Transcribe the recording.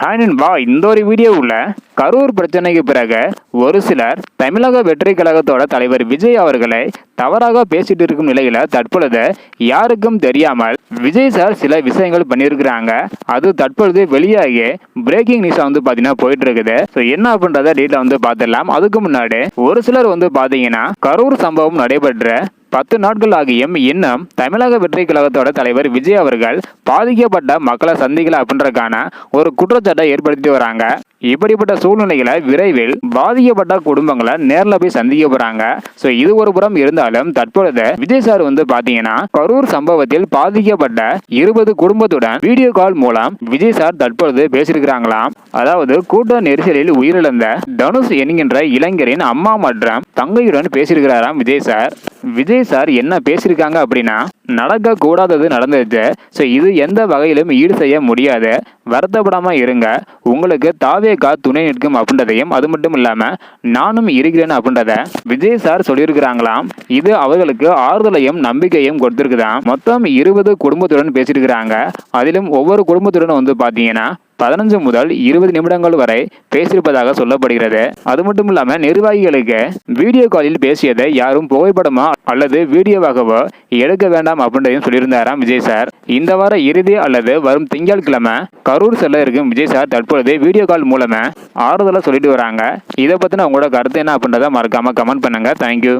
Hi நண்பா, இந்த ஒரு வீடியோவில் கரூர் பிரச்சனைக்கு பிறகு ஒரு சிலர் தமிழக வெற்றி கழகத்தோட தலைவர் விஜய் அவர்களை தவறாக பேசிட்டு இருக்கும் நிலையில தற்பொழுது யாருக்கும் தெரியாமல் விஜய் சார் சில விஷயங்கள் பண்ணியிருக்கிறாங்க. அது தற்பொழுது வெளியாகி பிரேக்கிங் நியூஸ் பாத்தீங்கன்னா போயிட்டு இருக்குது. என்ன அப்படின்றத டீட்டெயில் பார்த்துடலாம். அதுக்கு முன்னாடி ஒரு சிலர் பாத்தீங்கன்னா கரூர் சம்பவம் நடைபெற்ற 10 நாட்கள் ஆகியும் இன்னும் தமிழக வெற்றி கழகத்தோட தலைவர் விஜய் அவர்கள் பாதிக்கப்பட்ட மக்களை சந்திக்கல அப்படின்றதுக்கான ஒரு குற்றச்சாட்டை ஏற்படுத்திட்டு வராங்க. இப்படிப்பட்ட சூழ்நிலைகளை விரைவில் பாதிக்கப்பட்ட குடும்பங்களை நேரில் போய் சந்திக்க போறாங்க. இது ஒரு புறம் இருந்தாலும் தற்பொழுது விஜய் சார் பாத்தீங்கன்னா கரூர் சம்பவத்தில் பாதிக்கப்பட்ட 20 குடும்பத்துடன் வீடியோ கால் மூலம் விஜய் சார் தற்பொழுது பேசியிருக்கிறாங்களாம். அதாவது கூட்ட நெரிசலில் உயிரிழந்த தனுஷ் என்கின்ற இளைஞரின் அம்மா மற்றும் தங்கையுடன் பேசியிருக்கிறாராம் விஜய் சார். விஜய் சார் என்ன பேசியிருக்காங்க அப்படின்னா, நடக்க கூடாதது நடந்துச்சு. இது எந்த வகையிலும் ஈடு செய்ய முடியாது. வருத்தப்படாம இருங்க, உங்களுக்கு தாவேகா துணை நிற்கும் அப்படின்றதையும், அது மட்டும் இல்லாம நானும் இருக்கிறேன் அப்படின்றத விஜய் சார் சொல்லியிருக்கிறாங்களாம். இது அவர்களுக்கு ஆறுதலையும் நம்பிக்கையும் கொடுத்திருக்குதான். மொத்தம் 20 குடும்பத்துடன் பேசியிருக்கிறாங்க. அதிலும் ஒவ்வொரு குடும்பத்துடன் பாத்தீங்கன்னா 15 முதல் 20 நிமிடங்கள் வரை பேசியிருப்பதாக சொல்லப்படுகிறது. அது மட்டும் இல்லாம நிர்வாகிகளுக்கு வீடியோ காலில் பேசியதை யாரும் புகைப்படமா அல்லது வீடியோவாகவோ எடுக்க வேண்டாம் அப்படின்றதையும் சொல்லியிருந்தாராம் விஜய் சார். இந்த வார இறுதி அல்லது வரும் திங்கட்கிழமை கரூர் செல்ல இருக்கும் விஜய் சார் தற்பொழுது வீடியோ கால் மூலமா ஆறுதலா சொல்லிட்டு வராங்க. இதை பத்தின உங்களோட கருத்து என்ன அப்படின்றத மறக்காம கமெண்ட் பண்ணுங்க. தேங்க்யூ.